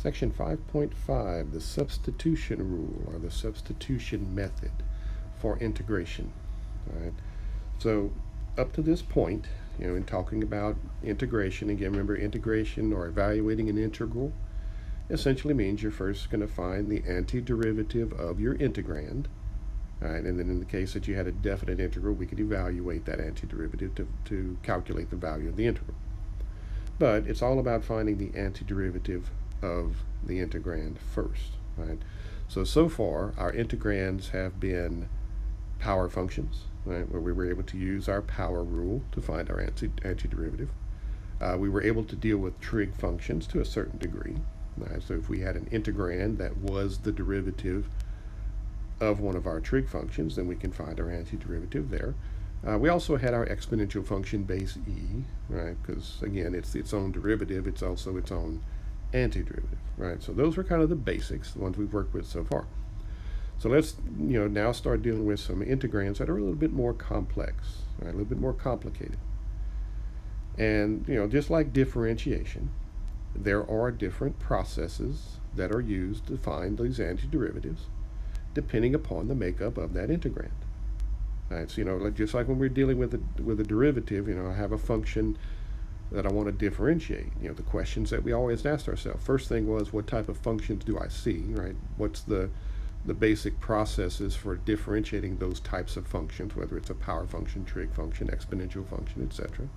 Section 5.5, the substitution rule or the substitution method for integration. All right. So up to this point, in talking about integration, again, remember integration or evaluating an integral essentially means you're first going to find the antiderivative of your integrand. All right, and then in the case that you had a definite integral, we could evaluate that antiderivative to calculate the value of the integral. But it's all about finding the antiderivative of the integrand first. Right? So far, our integrands have been power functions, right, where we were able to use our power rule to find our antiderivative. We were able to deal with trig functions to a certain degree. Right? So if we had an integrand that was the derivative of one of our trig functions, then we can find our antiderivative there. We also had our exponential function base e, right? Because again, it's its own derivative. It's also its own antiderivative, right? So those were kind of the basics, the ones we've worked with so far. So let's now start dealing with some integrands that are a little bit more complex, right? A little bit more complicated. And just like differentiation, there are different processes that are used to find these antiderivatives, depending upon the makeup of that integrand. Right, so just like when we're dealing with a derivative, I have a function that I want to differentiate. The questions that we always asked ourselves. First thing was, what type of functions do I see? Right? What's the basic processes for differentiating those types of functions, whether it's a power function, trig function, exponential function, etc.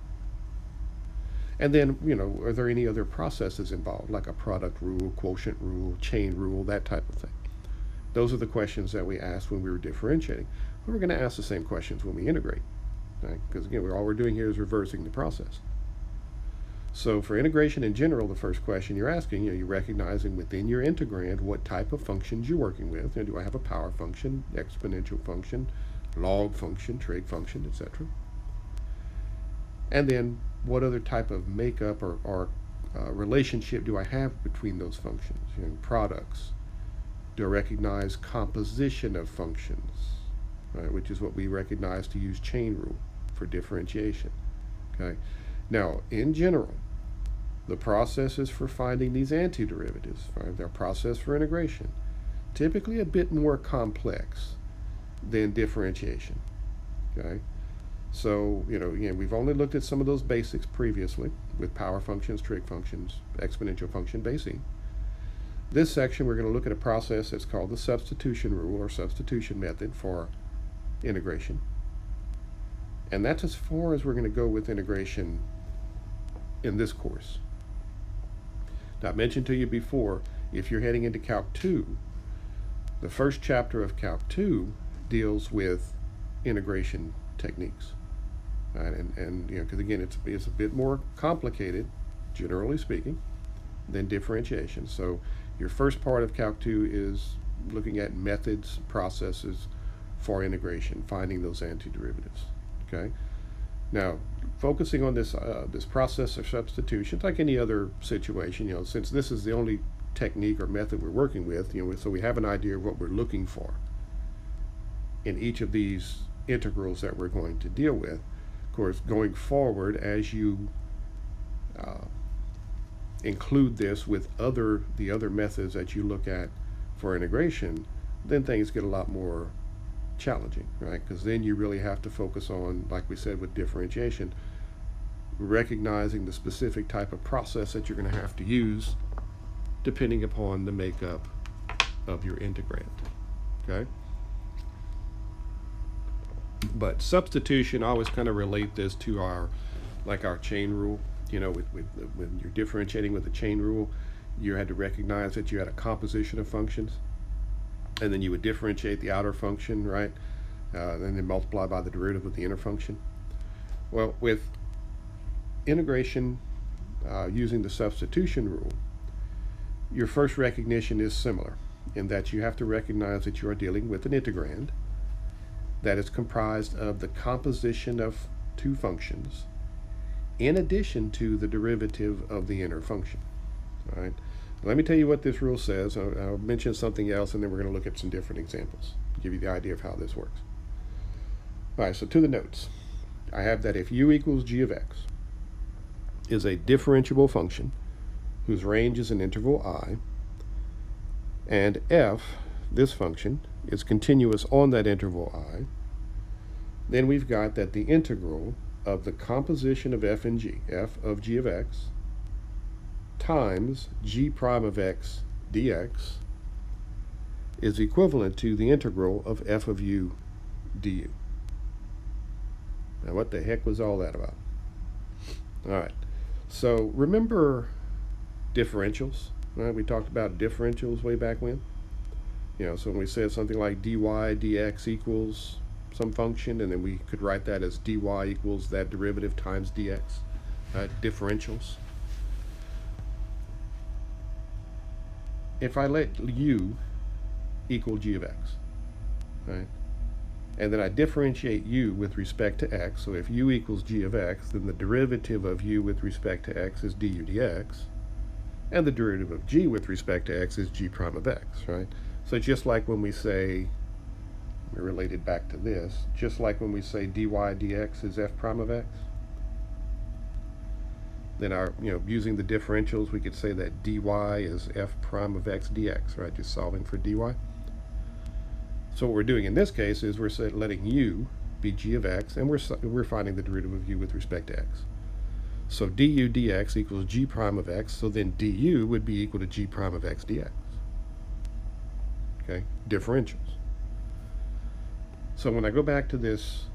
And then, are there any other processes involved, like a product rule, quotient rule, chain rule, that type of thing? Those are the questions that we asked when we were differentiating. But we're going to ask the same questions when we integrate, right? Because again, all we're doing here is reversing the process. So for integration in general, the first question you're asking, you're recognizing within your integrand what type of functions you're working with. Do I have a power function, exponential function, log function, trig function, etc.? And then what other type of makeup or relationship do I have between those functions? Products. Do I recognize composition of functions, right, which is what we recognize to use chain rule for differentiation. Okay. Now, in general, the processes for finding these antiderivatives, right, their process for integration, typically a bit more complex than differentiation. Okay. So, again, we've only looked at some of those basics previously with power functions, trig functions, exponential function, base e. This section, we're going to look at a process that's called the substitution rule or substitution method for integration. And that's as far as we're going to go with integration in this course. Now, I mentioned to you before, if you're heading into Calc 2, the first chapter of Calc 2 deals with integration techniques. Right? And because again, it's a bit more complicated, generally speaking, than differentiation. So your first part of Calc 2 is looking at methods, processes for integration, finding those antiderivatives. Okay. Now, focusing on this process of substitution, like any other situation, since this is the only technique or method we're working with, so we have an idea of what we're looking for in each of these integrals that we're going to deal with. Of course, going forward, as you include this with the other methods that you look at for integration, then things get a lot more challenging, right? Because then you really have to focus on, like we said with differentiation, recognizing the specific type of process that you're going to have to use depending upon the makeup of your integrand. Okay? But substitution, I always kind of relate this to our chain rule. When you're differentiating with the chain rule, you had to recognize that you had a composition of functions, and then you would differentiate the outer function, right? And then multiply by the derivative of the inner function. Well, with integration using the substitution rule, your first recognition is similar in that you have to recognize that you are dealing with an integrand that is comprised of the composition of two functions in addition to the derivative of the inner function. All right. Let me tell you what this rule says. I'll mention something else, and then we're going to look at some different examples to give you the idea of how this works. All right, so to the notes. I have that if u equals g of x is a differentiable function whose range is an interval I, and f, this function, is continuous on that interval I, then we've got that the integral of the composition of f and g, f of g of x, times g prime of x dx is equivalent to the integral of f of u du. Now what the heck was all that about? All right, so remember differentials, right? We talked about differentials way back when. So when we said something like dy dx equals some function, and then we could write that as dy equals that derivative times dx, differentials. If I let u equal g of x, right, and then I differentiate u with respect to x, so if u equals g of x, then the derivative of u with respect to x is du dx, and the derivative of g with respect to x is g prime of x, right? So just like when we say, related back to this, just like when we say dy dx is f prime of x, then using the differentials, we could say that dy is f prime of x dx, right? Just solving for dy. So what we're doing in this case is we're letting u be g of x, and we're finding the derivative of u with respect to x. So du dx equals g prime of x, so then du would be equal to g prime of x dx. Okay, differentials. So when I go back to this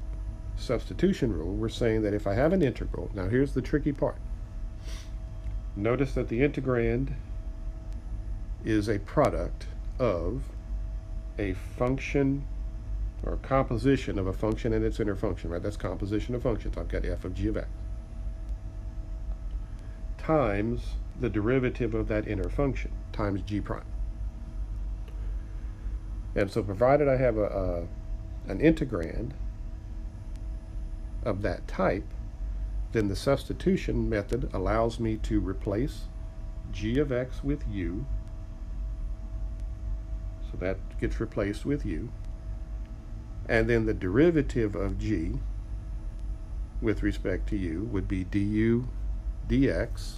substitution rule, we're saying that if I have an integral, now here's the tricky part. Notice that the integrand is a product of a function or a composition of a function and its inner function, right? That's composition of functions. I've got f of g of x times the derivative of that inner function times g prime. And so provided I have an integrand of that type, then the substitution method allows me to replace g of x with u. So that gets replaced with u. And then the derivative of g with respect to u would be du dx,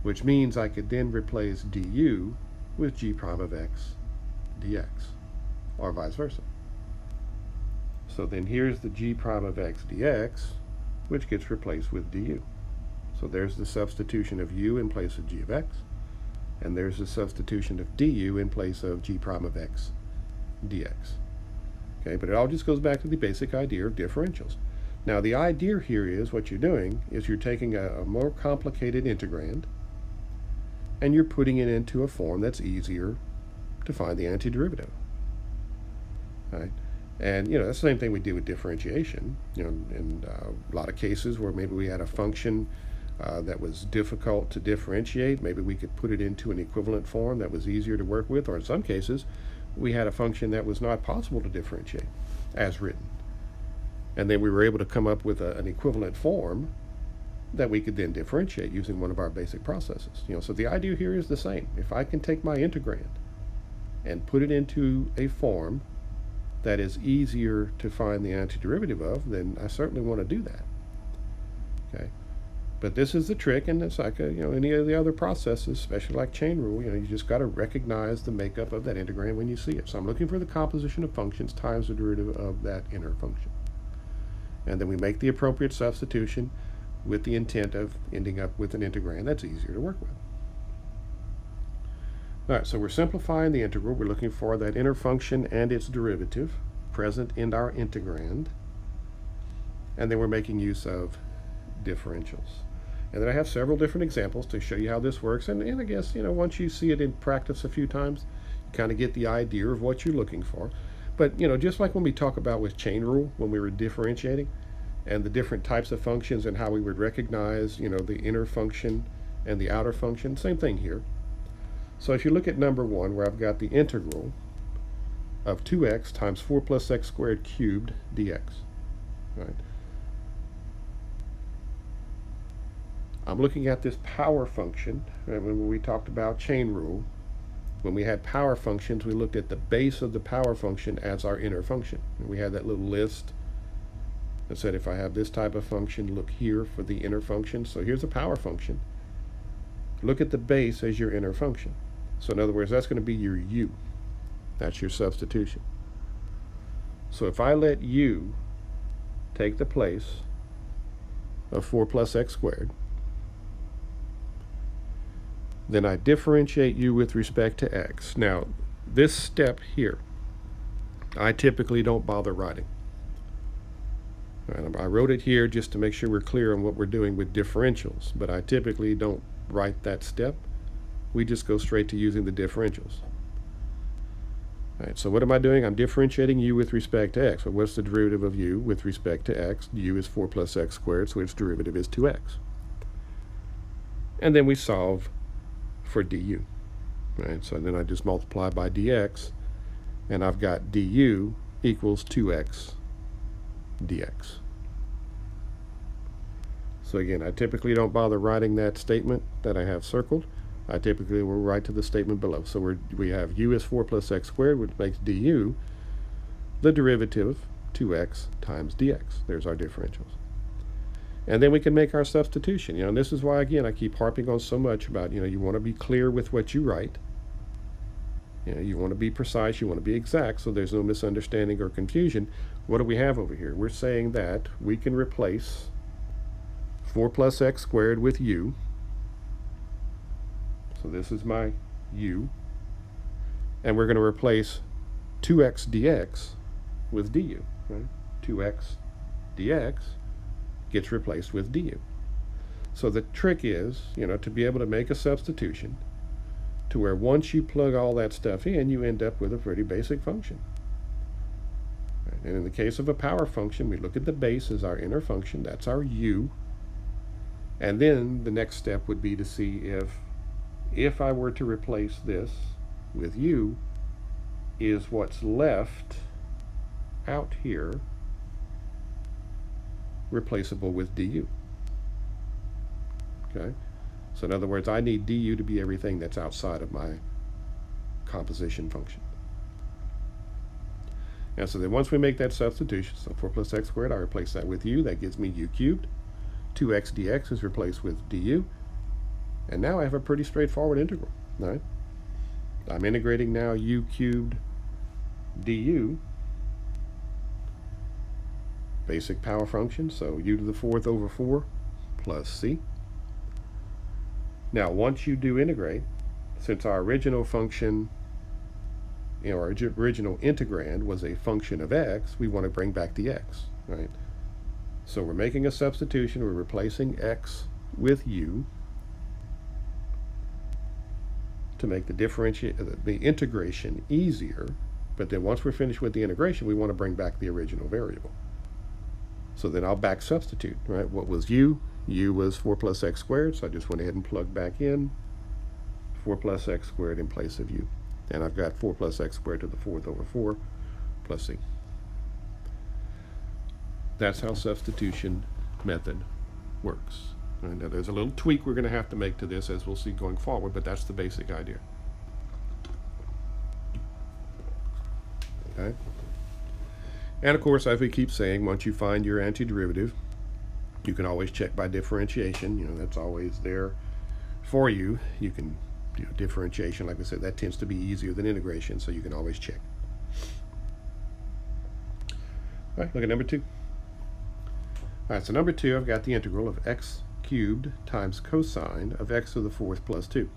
which means I could then replace du with g prime of x dx, or vice versa. So then here's the g prime of x dx, which gets replaced with du. So there's the substitution of u in place of g of x, and there's the substitution of du in place of g prime of x dx. Okay, but it all just goes back to the basic idea of differentials. Now the idea here is what you're doing is you're taking a more complicated integrand and you're putting it into a form that's easier to find the antiderivative. Right? And that's the same thing we do with differentiation. In a lot of cases where maybe we had a function that was difficult to differentiate, maybe we could put it into an equivalent form that was easier to work with, or in some cases we had a function that was not possible to differentiate as written. And then we were able to come up with an equivalent form that we could then differentiate using one of our basic processes. So the idea here is the same. If I can take my integrand and put it into a form that is easier to find the antiderivative of, then I certainly want to do that. Okay, but this is the trick, and it's like any of the other processes, especially like chain rule. You just got to recognize the makeup of that integrand when you see it. So I'm looking for the composition of functions times the derivative of that inner function, and then we make the appropriate substitution with the intent of ending up with an integrand that's easier to work with. All right, so we're simplifying the integral. We're looking for that inner function and its derivative present in our integrand. And then we're making use of differentials. And then I have several different examples to show you how this works. And I guess, once you see it in practice a few times, you kind of get the idea of what you're looking for. But, just like when we talk about with chain rule, when we were differentiating, and the different types of functions and how we would recognize, the inner function and the outer function, same thing here. So if you look at number 1, where I've got the integral of 2x times 4 plus x squared cubed dx, right? I'm looking at this power function. Right? When we talked about chain rule, when we had power functions, we looked at the base of the power function as our inner function. And we had that little list that said if I have this type of function, look here for the inner function. So here's a power function. Look at the base as your inner function. So in other words, that's going to be your u. That's your substitution. So if I let u take the place of 4 plus x squared, then I differentiate u with respect to x. Now, this step here, I typically don't bother writing. I wrote it here just to make sure we're clear on what we're doing with differentials, but I typically don't write that step. We just go straight to using the differentials. All right, so what am I doing? I'm differentiating u with respect to x. Well, what's the derivative of u with respect to x? U is 4 plus x squared, so its derivative is 2x. And then we solve for du. Right, so then I just multiply by dx, and I've got du equals 2x dx. So again, I typically don't bother writing that statement that I have circled. I typically will write to the statement below. So we have u is 4 plus x squared, which makes du the derivative of 2x times dx. There's our differentials. And then we can make our substitution. And this is why, again, I keep harping on so much about, you want to be clear with what you write. You want to be precise, you want to be exact, so there's no misunderstanding or confusion. What do we have over here? We're saying that we can replace 4 plus x squared with u. So this is my u. And we're going to replace 2x dx with du. Right? 2x dx gets replaced with du. So the trick is, to be able to make a substitution to where once you plug all that stuff in, you end up with a pretty basic function. Right? And in the case of a power function, we look at the base as our inner function. That's our u. And then the next step would be to see if I were to replace this with u, is what's left out here replaceable with du. Okay? So in other words, I need du to be everything that's outside of my composition function. And so then once we make that substitution, so 4 plus x squared, I replace that with u. That gives me u cubed. 2x dx is replaced with du. And now I have a pretty straightforward integral. Right? I'm integrating now u cubed du, basic power function, so u to the 4th over 4 plus c. Now, once you do integrate, since our original function, our original integrand was a function of x, we want to bring back the x, right? So we're making a substitution. We're replacing x with u to make the integration easier. But then once we're finished with the integration, we want to bring back the original variable. So then I'll back substitute, right? What was u? U was 4 plus x squared, so I just went ahead and plugged back in 4 plus x squared in place of u. And I've got 4 plus x squared to the 4th over 4 plus c. That's how substitution method works. Right? Now there's a little tweak we're going to have to make to this as we'll see going forward, but that's the basic idea. Okay? And of course, as we keep saying, once you find your antiderivative, you can always check by differentiation. That's always there for you. You can do differentiation. Like I said, that tends to be easier than integration, so you can always check. All right, look at number 2. All right, so number 2, I've got the integral of x cubed times cosine of x to the 4th plus 2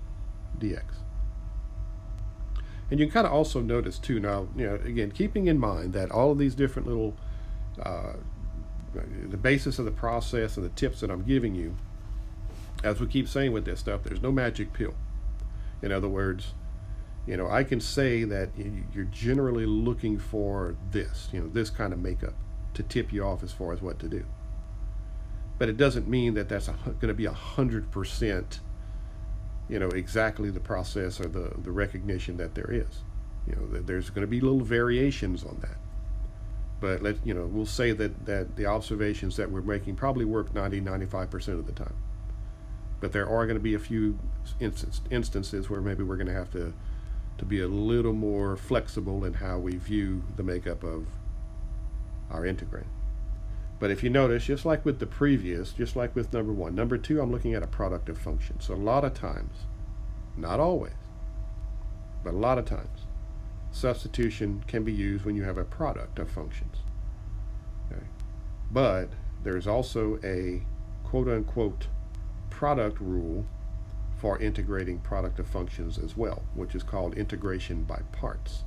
dx. And you can kind of also notice too now, again, keeping in mind that all of these different little the basis of the process and the tips that I'm giving you, as we keep saying with this stuff, there's no magic pill. In other words, I can say that you're generally looking for this, this kind of makeup to tip you off as far as what to do. But it doesn't mean that that's going to be 100%, exactly the process or the recognition that there is. There's going to be little variations on that. But we'll say that the observations that we're making probably work 90-95% of the time. But there are going to be a few instances where maybe we're going to have to be a little more flexible in how we view the makeup of our integrand. But if you notice, just like with the previous, just like with number 1, number 2, I'm looking at a product of functions. So a lot of times, not always, But a lot of times, substitution can be used when you have a product of functions. Okay? But there's also a quote-unquote product rule for integrating product of functions as well, which is called integration by parts.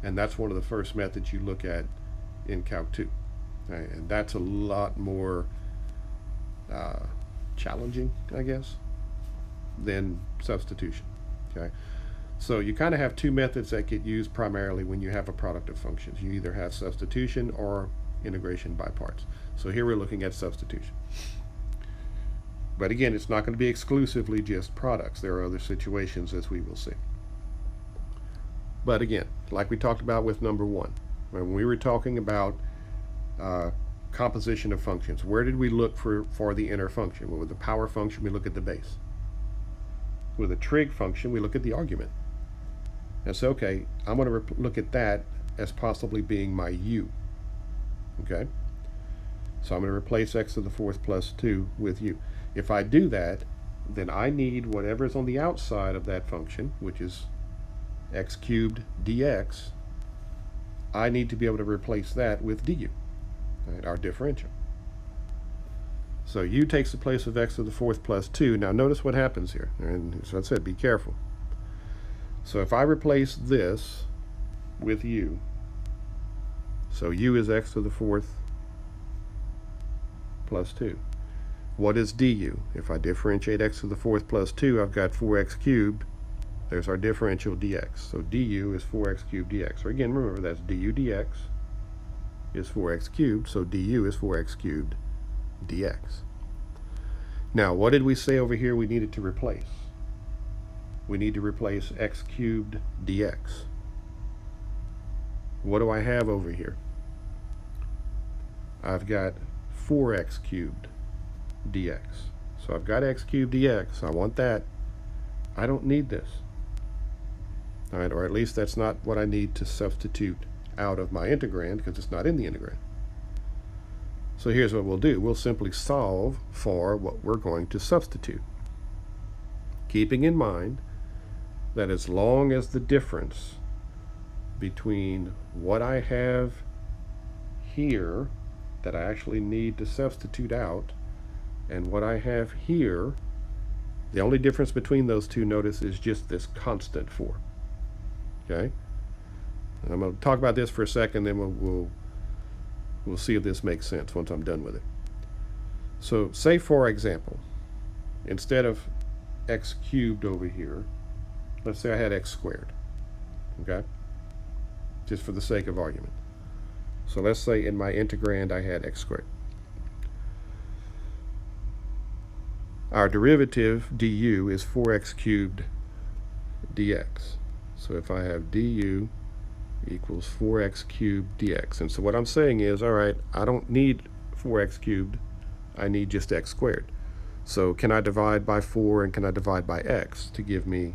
And that's one of the first methods you look at in Calc 2. Okay? And that's a lot more challenging, I guess, than substitution. Okay? So you kind of have two methods that get used primarily when you have a product of functions. You either have substitution or integration by parts. So here we're looking at substitution. But again, it's not going to be exclusively just products. There are other situations, as we will see. But again, like we talked about with number 1, when we were talking about composition of functions, where did we look for the inner function? Well, with the power function, we look at the base. With a trig function, we look at the argument. And so, okay, I'm going to look at that as possibly being my u. Okay? So I'm going to replace x to the 4th plus 2 with u. If I do that, then I need whatever is on the outside of that function, which is x cubed dx, I need to be able to replace that with du, right, our differential. So u takes the place of x to the 4th plus 2. Now notice what happens here. And as I said, be careful. So if I replace this with u, so u is x to the 4th plus 2. What is du? If I differentiate x to the 4th plus 2, I've got 4x cubed. There's our differential dx. So du is 4x cubed dx. So again, remember that's du dx is 4x cubed, so du is 4x cubed dx. Now, what did we say over here we needed to replace? We need to replace x cubed dx. What do I have over here? I've got 4x cubed dx. So I've got x cubed dx. I want that. I don't need this. All right, or at least that's not what I need to substitute out of my integrand, because it's not in the integrand. So here's what we'll do. We'll simply solve for what we're going to substitute, keeping in mind that as long as the difference between what I have here that I actually need to substitute out and what I have here, the only difference between those two, notice, is just this constant 4. Okay? And I'm going to talk about this for a second, then we'll see if this makes sense once I'm done with it. So say, for example, instead of x cubed over here, let's say I had x squared. Okay? Just for the sake of argument. So let's say in my integrand I had x squared. Our derivative du is 4x cubed dx. So if I have du equals 4x cubed dx. And so what I'm saying is, all right, I don't need 4x cubed. I need just x squared. So can I divide by 4 and can I divide by x to give me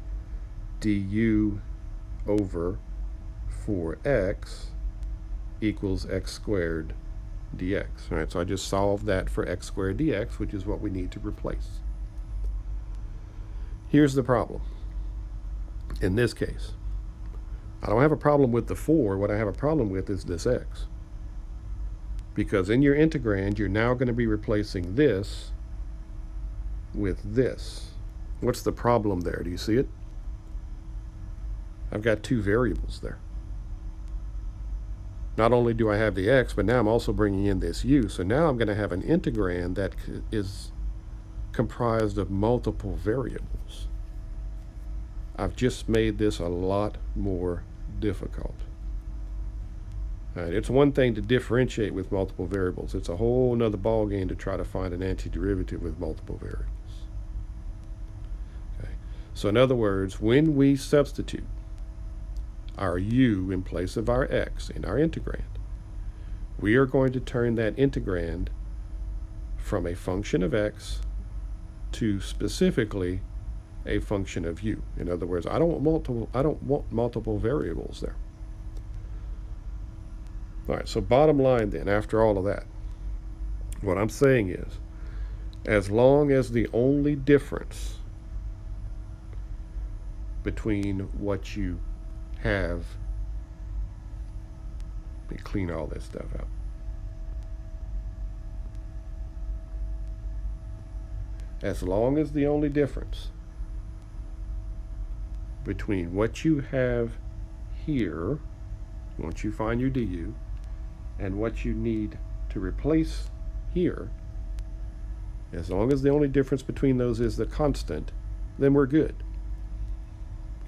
du over 4x equals x squared dx. All right, so I just solved that for x squared dx, which is what we need to replace. Here's the problem. In this case, I don't have a problem with the 4. What I have a problem with is this x. Because in your integrand, you're now going to be replacing this with this. What's the problem there? Do you see it? I've got two variables there. Not only do I have the x, but now I'm also bringing in this u. So now I'm going to have an integrand that is comprised of multiple variables. I've just made this a lot more difficult. All right, it's one thing to differentiate with multiple variables. It's a whole nother ballgame to try to find an antiderivative with multiple variables. Okay. So in other words, when we substitute our u in place of our x in our integrand, we are going to turn that integrand from a function of x to specifically a function of u. In other words, I don't want multiple variables there. All right, so bottom line then, after all of that, what I'm saying is, as long as the only difference between what you have. Let me clean all this stuff out. As long as the only difference between what you have here, once you find your du, and what you need to replace here, as long as the only difference between those is the constant, then we're good.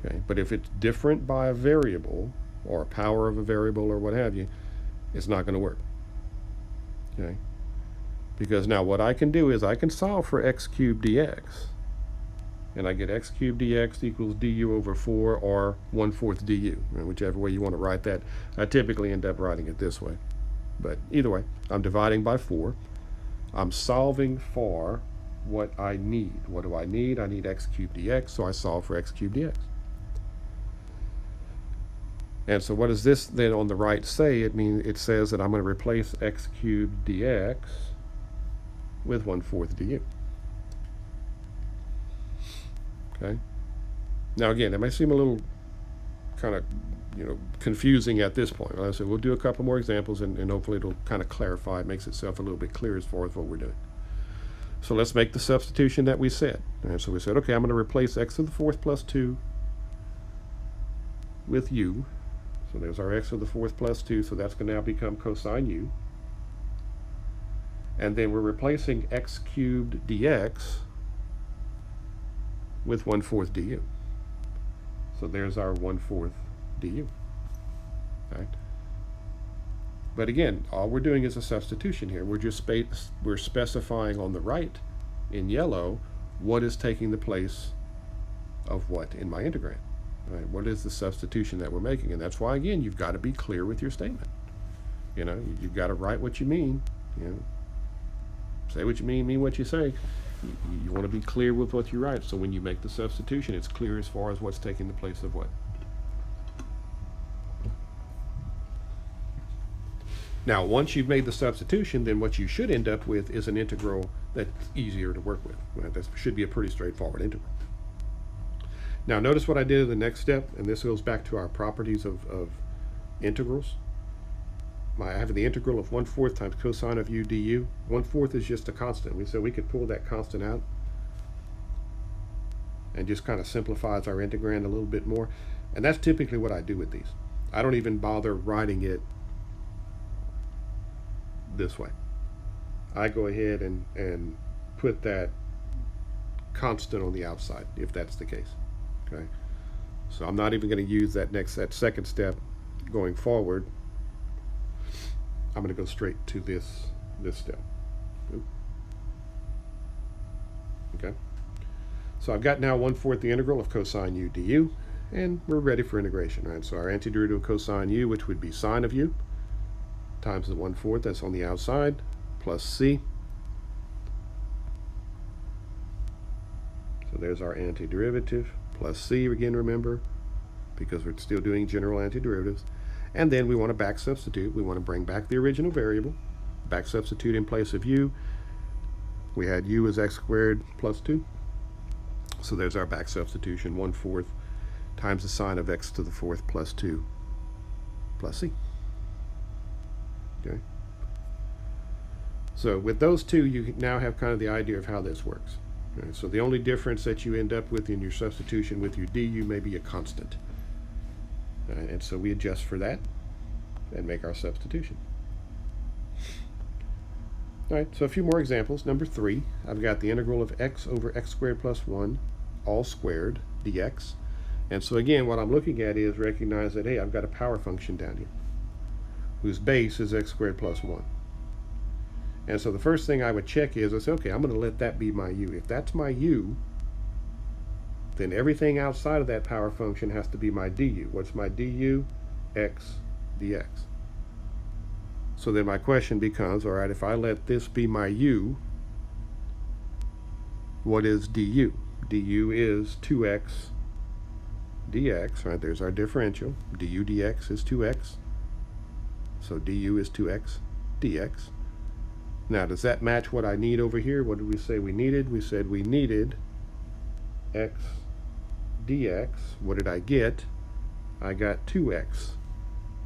Okay, but if it's different by a variable or a power of a variable or what have you, it's not going to work. Okay, because now what I can do is I can solve for x cubed dx, and I get x cubed dx equals du over 4 or 1/4 du, whichever way you want to write that. I typically end up writing it this way, but either way, I'm dividing by 4. I'm solving for what I need. What do I need? I need x cubed dx, so I solve for x cubed dx. And so what does this then on the right say? It says that I'm going to replace x cubed dx with 1/4 du. Okay. Now again, it may seem a little kind of confusing at this point. Like I said, we'll do a couple more examples, and hopefully it'll kind of clarify. It makes itself a little bit clear as far as what we're doing. So let's make the substitution that we said. And so we said, okay, I'm going to replace x to the 4th plus 2 with u. So there's our x to the 4th plus 2, so that's going to now become cosine u. And then we're replacing x cubed dx with 1/4 du. So there's our 1/4 du. Right? But again, all we're doing is a substitution here. We're specifying on the right in yellow what is taking the place of what in my integrand. Right? What is the substitution that we're making? And that's why, again, you've got to be clear with your statement. You've got to write what you mean. Say what you mean what you say. You want to be clear with what you write, so when you make the substitution, it's clear as far as what's taking the place of what. Now, once you've made the substitution, then what you should end up with is an integral that's easier to work with. Right? That should be a pretty straightforward integral. Now, notice what I did in the next step, and this goes back to our properties of integrals. I have the integral of 1/4 times cosine of u du. 1/4 is just a constant. So we could pull that constant out and just kind of simplifies our integrand a little bit more. And that's typically what I do with these. I don't even bother writing it this way. I go ahead and put that constant on the outside if that's the case. Okay, so I'm not even going to use that second step going forward. I'm going to go straight to this step. Okay, so I've got now 1/4 the integral of cosine u du, and we're ready for integration. Right, so our antiderivative of cosine u, which would be sine of u, times the 1/4 that's on the outside, plus c. So there's our antiderivative, plus c again, remember, because we're still doing general antiderivatives. And then we want to back substitute. We want to bring back the original variable, back substitute in place of u. We had u as x squared plus 2. So there's our back substitution, 1/4 times the sine of x to the 4th plus 2 plus c. Okay. So with those two, you now have kind of the idea of how this works. Okay. So the only difference that you end up with in your substitution with your du may be a constant. And so we adjust for that and make our substitution. All right, so a few more examples. Number 3, I've got the integral of x over x squared plus 1 all squared dx. And so again, what I'm looking at is recognize that, hey, I've got a power function down here whose base is x squared plus 1. And so the first thing I would check is, I say, okay, I'm going to let that be my u. If that's my u, then everything outside of that power function has to be my du. What's my du? X dx. So then my question becomes, all right, if I let this be my u, what is du? Du is 2x dx, right? There's our differential. Du dx is 2x. So du is 2x dx. Now, does that match what I need over here? What did we say we needed? We said we needed x dx. What did I get? I got 2x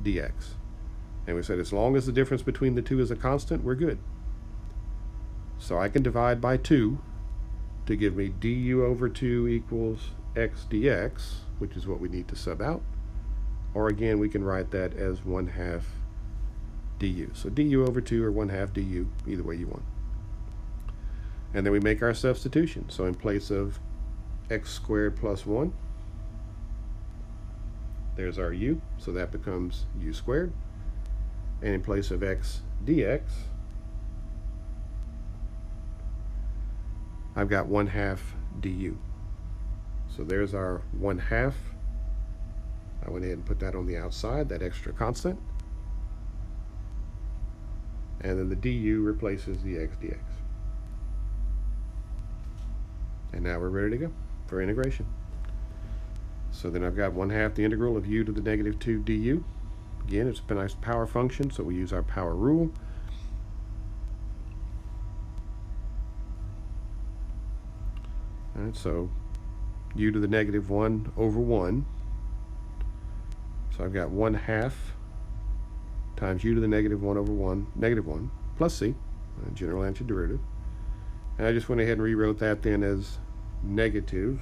dx. And we said as long as the difference between the two is a constant, we're good. So I can divide by 2 to give me du over 2 equals x dx, which is what we need to sub out. Or again, we can write that as 1/2 du. So du over 2 or 1/2 du, either way you want. And then we make our substitution. So in place of x squared plus 1, there's our u, so that becomes u squared. And in place of x dx, I've got 1/2 du. So there's our 1/2. I went ahead and put that on the outside, that extra constant. And then the du replaces the x dx. And now we're ready to go for integration. So then I've got 1/2 the integral of u to the negative 2 du. Again, it's a nice power function, so we use our power rule. All right, so u to the negative 1 over 1. So I've got 1/2 times u to the negative 1 over 1, negative 1, plus c, general antiderivative. And I just went ahead and rewrote that then as negative,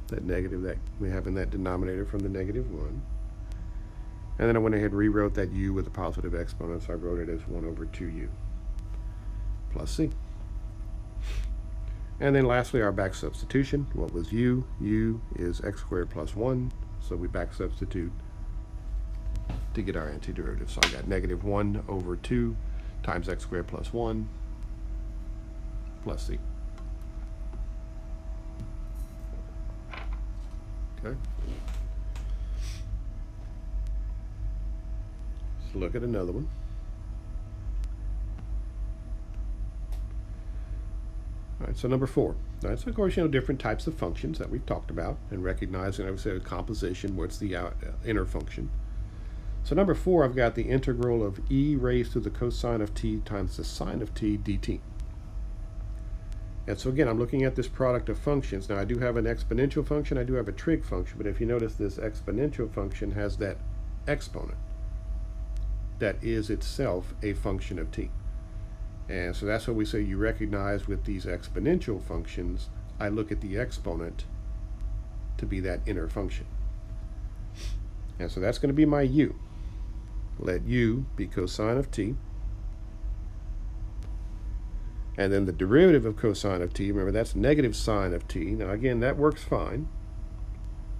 that negative that we have in that denominator from the negative 1. And then I went ahead and rewrote that u with a positive exponent, so I wrote it as 1 over 2u plus c. And then lastly, our back substitution. What was u? U is x squared plus 1, so we back substitute to get our antiderivative. So I got negative 1 over 2 times x squared plus 1 plus c. Okay. Let's look at another one. All right, so number 4. All right, so of course, different types of functions that we've talked about and recognizing, I would say, a composition, what's the inner function. So number 4, I've got the integral of e raised to the cosine of t times the sine of t dt. And so again, I'm looking at this product of functions. Now I do have an exponential function, I do have a trig function, but if you notice, this exponential function has that exponent that is itself a function of t. And so that's what we say you recognize with these exponential functions. I look at the exponent to be that inner function. And so that's going to be my u. Let u be cosine of t. And then the derivative of cosine of t, remember that's negative sine of t. Now again, that works fine.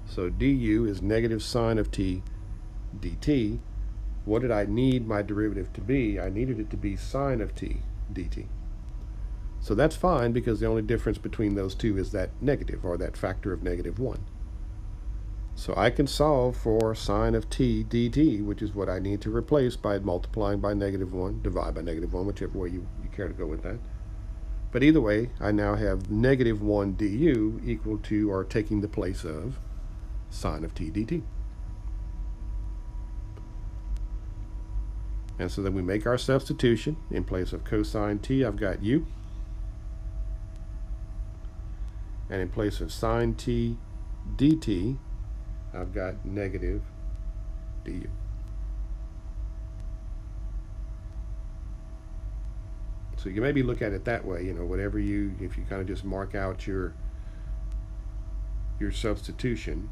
So du is negative sine of t dt. What did I need my derivative to be? I needed it to be sine of t dt. So that's fine because the only difference between those two is that negative, or that factor of negative 1. So I can solve for sine of t dt, which is what I need to replace by multiplying by negative 1, divide by negative 1, whichever way you care to go with that. But either way, I now have negative 1 du equal to, or taking the place of, sine of t dt. And so then we make our substitution. In place of cosine t, I've got u. And in place of sine t dt, I've got negative du. So you maybe look at it that way, whatever if you kind of just mark out your substitution,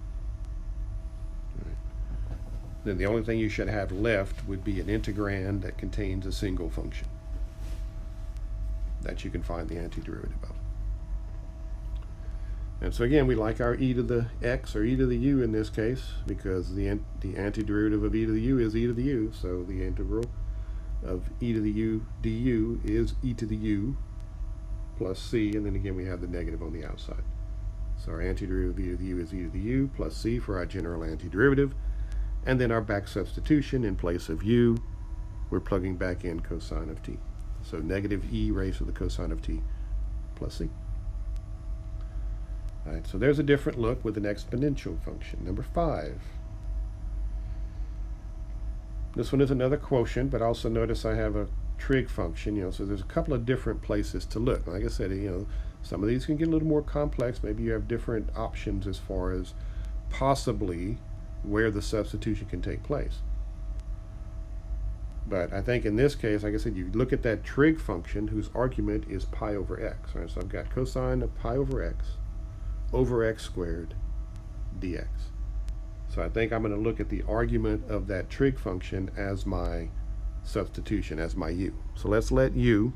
right, then the only thing you should have left would be an integrand that contains a single function that you can find the antiderivative of. And so again, we like our e to the x or e to the u in this case, because the antiderivative of e to the u is e to the u, so the integral of e to the u du is e to the u plus c, and then again we have the negative on the outside. So our antiderivative of e to the u is e to the u plus c for our general antiderivative, and then our back substitution, in place of u, we're plugging back in cosine of t. So negative e raised to the cosine of t plus c. All right, so there's a different look with an exponential function. Number 5. This one is another quotient, but also notice I have a trig function, so there's a couple of different places to look. Like I said, Some of these can get a little more complex. Maybe you have different options as far as possibly where the substitution can take place. But I think in this case, like I said, you look at that trig function whose argument is pi over x. Right? So I've got cosine of pi over x squared dx. So I think I'm going to look at the argument of that trig function as my substitution, as my u. So let's let u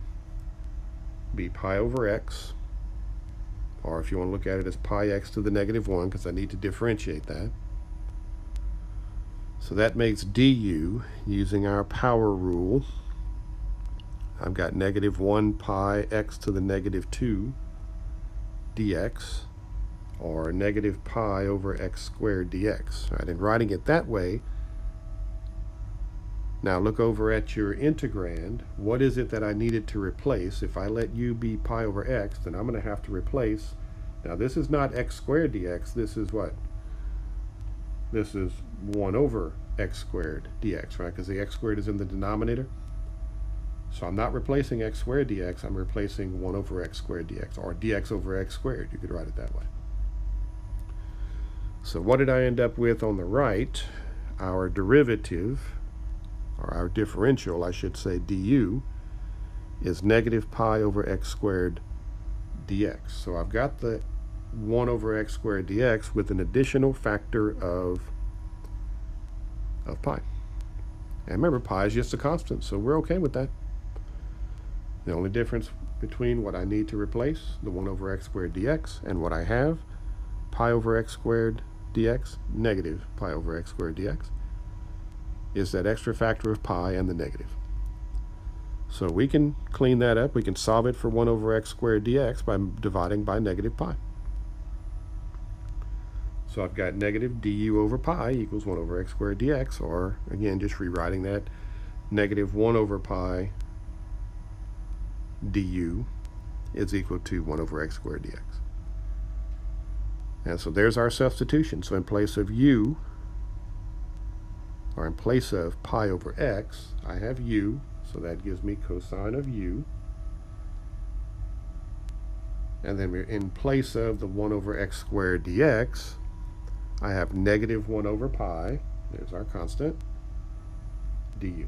be pi over x, or if you want to look at it as pi x to the negative 1, because I need to differentiate that. So that makes du, using our power rule, I've got negative 1 pi x to the negative 2 dx, or negative pi over x squared dx. Right? And writing it that way, now look over at your integrand. What is it that I needed to replace? If I let u be pi over x, then I'm going to have to replace. Now this is not x squared dx. This is what? This is 1 over x squared dx, right? Because the x squared is in the denominator. So I'm not replacing x squared dx. I'm replacing 1 over x squared dx, or dx over x squared. You could write it that way. So what did I end up with on the right? Our derivative, or our differential, I should say, du, is negative pi over x squared dx. So I've got the 1 over x squared dx with an additional factor of pi. And remember, pi is just a constant, so we're okay with that. The only difference between what I need to replace, the 1 over x squared dx, and what I have, pi over x squared dx, negative pi over x squared dx, is that extra factor of pi and the negative. So we can clean that up. We can solve it for 1 over x squared dx by dividing by negative pi. So I've got negative du over pi equals 1 over x squared dx, or again, just rewriting that, negative 1 over pi du is equal to 1 over x squared dx. And so there's our substitution. So in place of u, or in place of pi over x, I have u, so that gives me cosine of u. And then we're in place of the 1 over x squared dx, I have negative 1 over pi, there's our constant, du.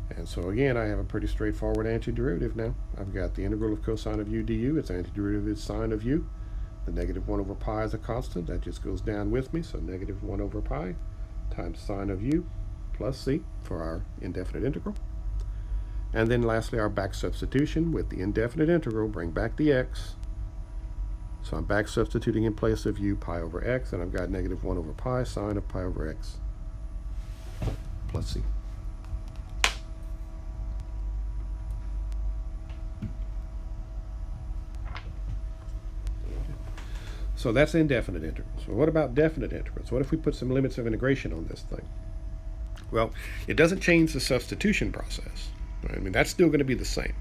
And so again, I have a pretty straightforward antiderivative now. I've got the integral of cosine of u du, its antiderivative is sine of u. The negative 1 over pi is a constant, that just goes down with me, so negative 1 over pi times sine of u plus c for our indefinite integral. And then lastly, our back substitution with the indefinite integral, bring back the x. So I'm back substituting in place of u pi over x, and I've got negative 1 over pi sine of pi over x plus c. So that's indefinite integrals. So what about definite integrals? What if we put some limits of integration on this thing? Well, it doesn't change the substitution process. I mean, that's still going to be the same.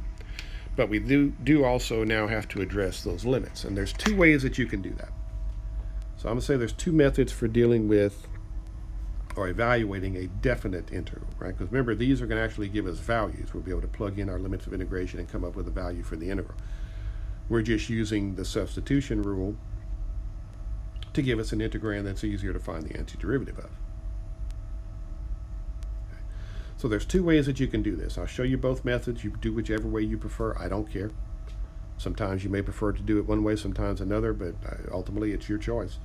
But we do also now have to address those limits. And there's two ways that you can do that. So I'm going to say there's two methods for dealing with or evaluating a definite integral, right? Because remember, these are going to actually give us values. We'll be able to plug in our limits of integration and come up with a value for the integral. We're just using the substitution rule to give us an integrand that's easier to find the antiderivative of. Okay. So there's two ways that you can do this. I'll show you both methods. You do whichever way you prefer. I don't care. Sometimes you may prefer to do it one way, sometimes another, but ultimately it's your choice.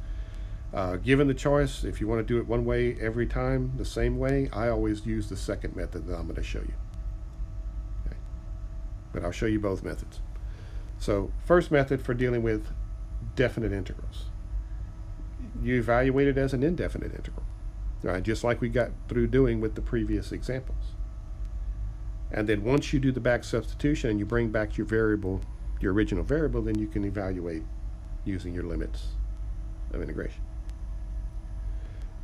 Given the choice, if you want to do it one way every time, the same way, I always use the second method that I'm going to show you. Okay. But I'll show you both methods. So first method for dealing with definite integrals. You evaluate it as an indefinite integral, right? Just like we got through doing with the previous examples. And then once you do the back substitution and you bring back your variable, your original variable, then you can evaluate using your limits of integration.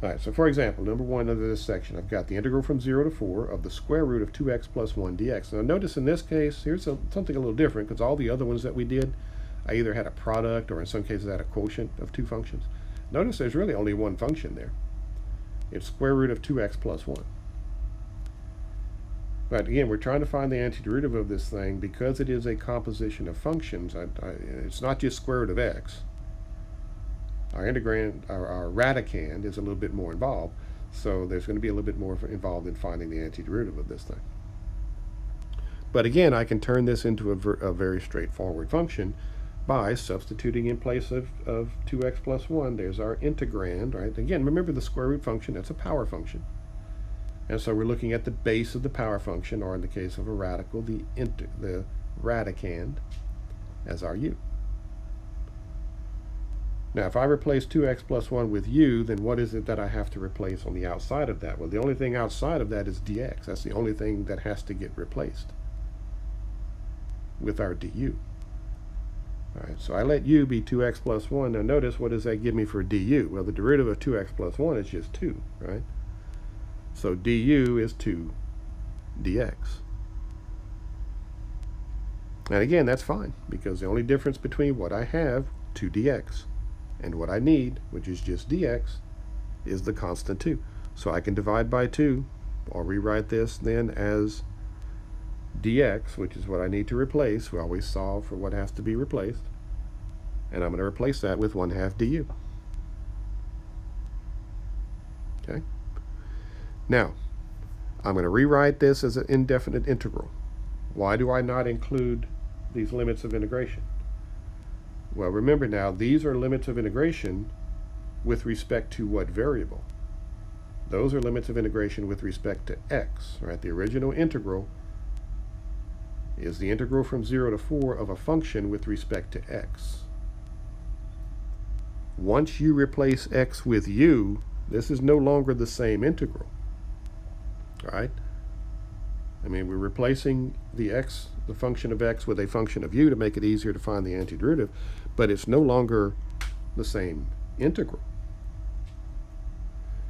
All right, so for example, number one under this section, I've got the integral from 0 to 4 of the square root of 2x plus 1 dx. Now notice in this case, here's something a little different, because all the other ones that we did, I either had a product or in some cases had a quotient of two functions. Notice there's really only one function there. It's square root of 2x plus 1. But again, we're trying to find the antiderivative of this thing because it is a composition of functions. It's not just square root of x. Our integrand, our radicand is a little bit more involved, so there's going to be a little bit more involved in finding the antiderivative of this thing. But again, I can turn this into a very straightforward function by substituting in place of 2x plus 1. There's our integrand, right? Again, remember the square root function, that's a power function. And so we're looking at the base of the power function, or in the case of a radical, the radicand as our u. Now, if I replace 2x plus 1 with u, then what is it that I have to replace on the outside of that? Well, the only thing outside of that is dx. That's the only thing that has to get replaced with our du. All right, so I let u be 2x plus 1. Now notice, what does that give me for du? Well, the derivative of 2x plus 1 is just 2, right? So du is 2 dx. And again, that's fine, because the only difference between what I have, 2 dx, and what I need, which is just dx, is the constant 2. So I can divide by 2, or rewrite this then as dx, which is what I need to replace. We always solve for what has to be replaced. And I'm going to replace that with 1/2 du. Okay? Now, I'm going to rewrite this as an indefinite integral. Why do I not include these limits of integration? Well, remember now, these are limits of integration with respect to what variable? Those are limits of integration with respect to x, right? The original integral is the integral from 0 to 4 of a function with respect to x. Once you replace x with u, this is no longer the same integral. Right? I mean, we're replacing the function of x with a function of u to make it easier to find the antiderivative, but it's no longer the same integral.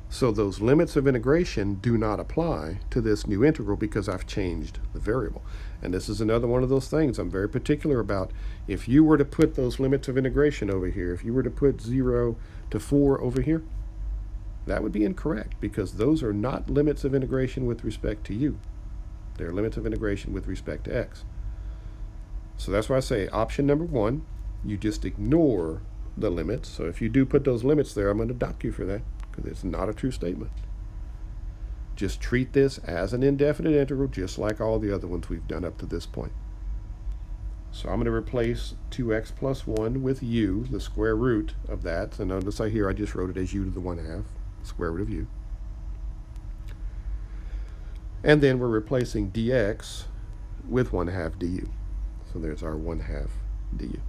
So those limits of integration do not apply to this new integral because I've changed the variable. And this is another one of those things I'm very particular about. If you were to put those limits of integration over here, if you were to put 0 to 4 over here, that would be incorrect, because those are not limits of integration with respect to u. They're limits of integration with respect to x. So that's why I say option number 1, you just ignore the limits. So if you do put those limits there, I'm going to dock you for that, because it's not a true statement. Just treat this as an indefinite integral, just like all the other ones we've done up to this point. So I'm going to replace 2x plus 1 with u, the square root of that. So notice here I just wrote it as u to the 1/2, square root of u. And then we're replacing dx with 1/2 du. So there's our 1/2 du.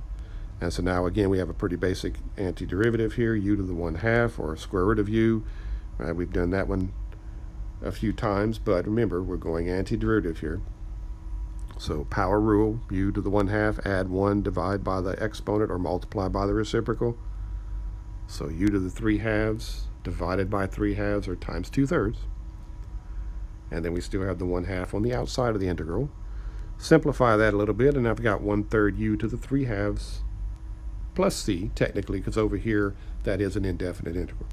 And so now again we have a pretty basic antiderivative here, u to the 1/2, or square root of u. Right, we've done that one a few times, but remember, we're going antiderivative here. So power rule, u to the 1/2, add 1, divide by the exponent, or multiply by the reciprocal. So u to the 3/2 divided by 3/2, or times 2/3. And then we still have the 1/2 on the outside of the integral. Simplify that a little bit, and I've got 1/3 u to the 3/2 plus c, technically, because over here that is an indefinite integral.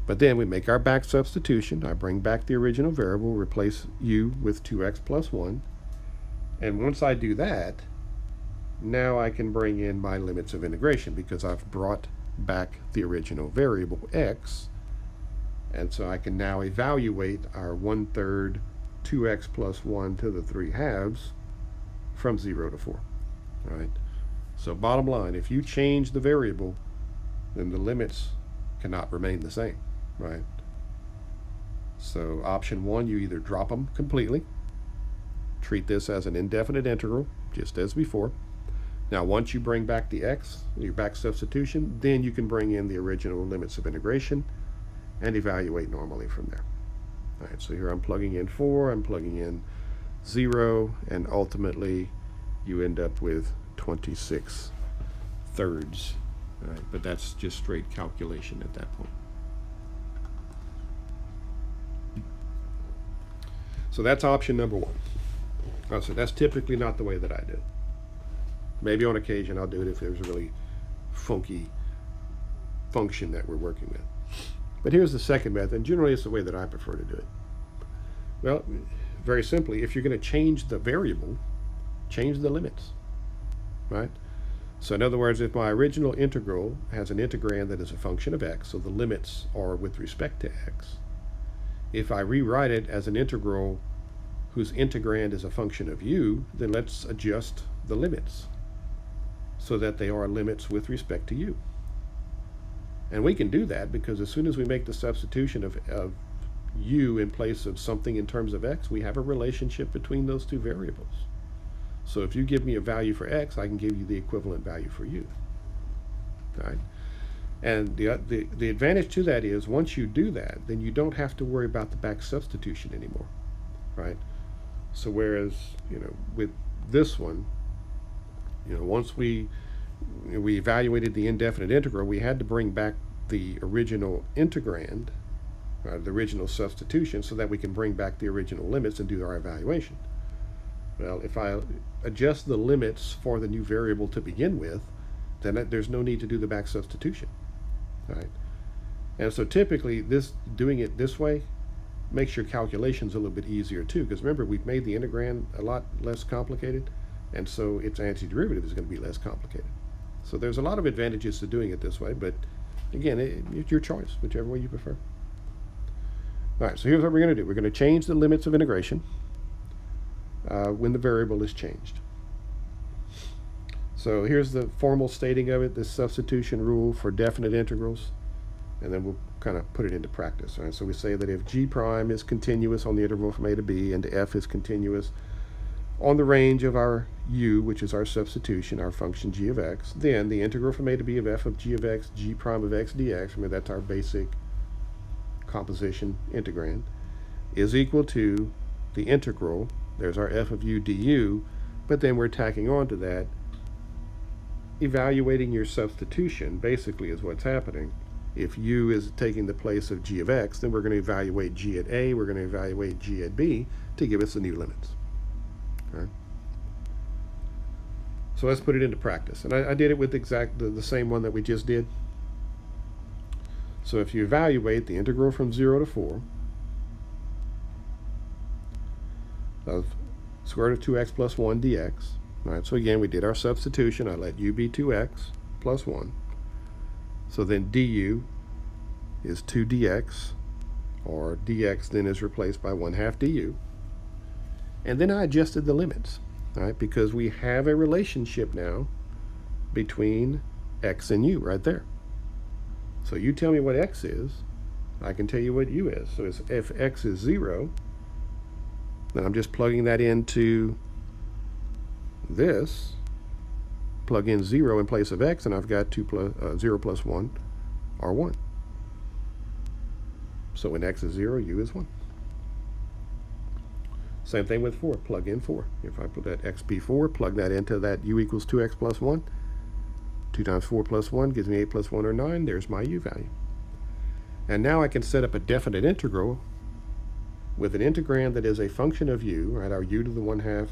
But then we make our back substitution. I bring back the original variable, replace u with 2x plus 1. And once I do that, now I can bring in my limits of integration, because I've brought back the original variable x. And so I can now evaluate our 1/3 2x plus 1 to the 3/2 from 0 to 4. All right. So bottom line, if you change the variable, then the limits cannot remain the same, right? So option 1, you either drop them completely, treat this as an indefinite integral, just as before. Now, once you bring back the x, your back substitution, then you can bring in the original limits of integration and evaluate normally from there. All right, so here I'm plugging in 4, I'm plugging in 0, and ultimately you end up with 26 thirds. All right, but that's just straight calculation at that point. So that's option number 1. So that's typically not the way that I do it. Maybe on occasion I'll do it if there's a really funky function that we're working with. But here's the second method. Generally, it's the way that I prefer to do it. Well, very simply, if you're going to change the variable, change the limits, right? So in other words, if my original integral has an integrand that is a function of x, so the limits are with respect to x, if I rewrite it as an integral whose integrand is a function of u, then let's adjust the limits so that they are limits with respect to u. And we can do that because as soon as we make the substitution of u in place of something in terms of x, we have a relationship between those two variables. So if you give me a value for x, I can give you the equivalent value for u. Right? And the advantage to that is once you do that, then you don't have to worry about the back substitution anymore. Right? So whereas, with this one, once we evaluated the indefinite integral, we had to bring back the original integrand, the original substitution, so that we can bring back the original limits and do our evaluation. Well, if I adjust the limits for the new variable to begin with, then there's no need to do the back substitution. Right? And so typically doing it this way makes your calculations a little bit easier too, because remember, we've made the integrand a lot less complicated, and so its antiderivative is going to be less complicated. So there's a lot of advantages to doing it this way, but again, it's your choice, whichever way you prefer. All right, so here's what we're going to do. We're going to change the limits of integration when the variable is changed. So here's the formal stating of it, this substitution rule for definite integrals, and then we'll kind of put it into practice. Right? So we say that if g prime is continuous on the interval from a to b, and f is continuous on the range of our u, which is our substitution, our function g of x, then the integral from a to b of f of g of x, g prime of x dx, remember that's our basic composition integrand, is equal to the integral, there's our f of u du, but then we're tacking on to that, evaluating your substitution basically is what's happening. If u is taking the place of g of x, then we're going to evaluate g at a, we're going to evaluate g at b to give us the new limits. Okay. So let's put it into practice. And I did it with the same one that we just did. So if you evaluate the integral from 0 to 4 of square root of 2x plus 1 dx, all right, so again, we did our substitution. I let u be 2x plus 1. So then du is 2 dx, or dx then is replaced by 1/2 du. And then I adjusted the limits, all right, because we have a relationship now between x and u right there. So you tell me what x is, I can tell you what u is. So if x is 0, then I'm just plugging that into this, plug in 0 in place of x, and I've got 0 plus 1 are 1. So when x is 0, u is 1. Same thing with 4. Plug in 4. If I put that x be 4, plug that into that u equals 2x plus 1. 2 times 4 plus 1 gives me 8 plus 1 or 9. There's my u value. And now I can set up a definite integral with an integrand that is a function of u, right, our u to the 1/2.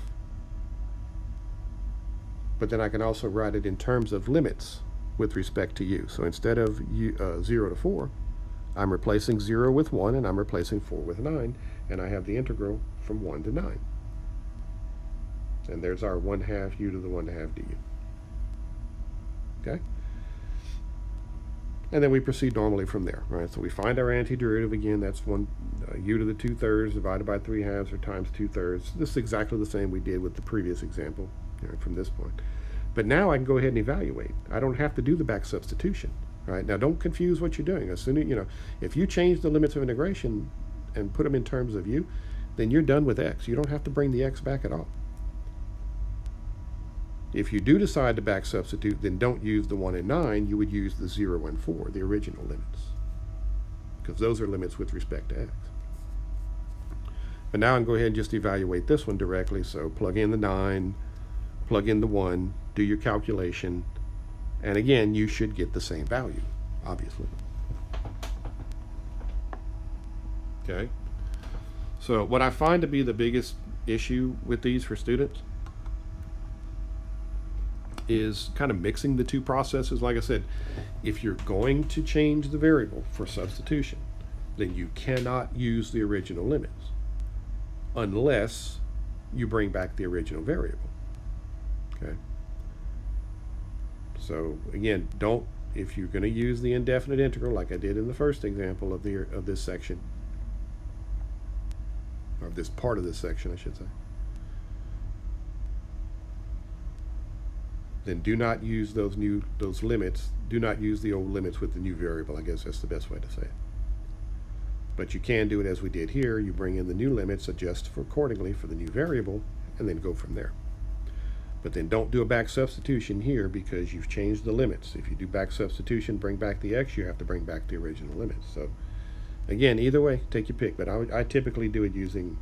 But then I can also write it in terms of limits with respect to u. So instead of 0 to 4, I'm replacing 0 with 1, and I'm replacing 4 with 9, and I have the integral from 1 to 9. And there's our 1/2 u to the 1/2 du. Okay? And then we proceed normally from there, right? So we find our antiderivative again. That's u to the 2/3 divided by 3/2 or times 2/3. This is exactly the same we did with the previous example, from this point. But now I can go ahead and evaluate. I don't have to do the back substitution, right? Now don't confuse what you're doing. As soon as, if you change the limits of integration and put them in terms of u, then you're done with x. You don't have to bring the x back at all. If you do decide to back substitute, then don't use the 1 and 9. You would use the 0 and 4, the original limits, because those are limits with respect to x. But now I can go ahead and just evaluate this one directly. So plug in the 9, plug in the 1, do your calculation, and again, you should get the same value, obviously. Okay? So what I find to be the biggest issue with these for students is kind of mixing the two processes. Like I said, if you're going to change the variable for substitution, then you cannot use the original limits. unless you bring back the original variable. Okay. So again, if you're going to use the indefinite integral like I did in the first example of this section, or this part of this section, I should say, then do not use those limits. Do not use the old limits with the new variable. I guess that's the best way to say it. But you can do it as we did here. You bring in the new limits, adjust accordingly for the new variable, and then go from there. But then don't do a back substitution here because you've changed the limits. If you do back substitution, bring back the x, you have to bring back the original limits. So again, either way, take your pick. But I typically do it using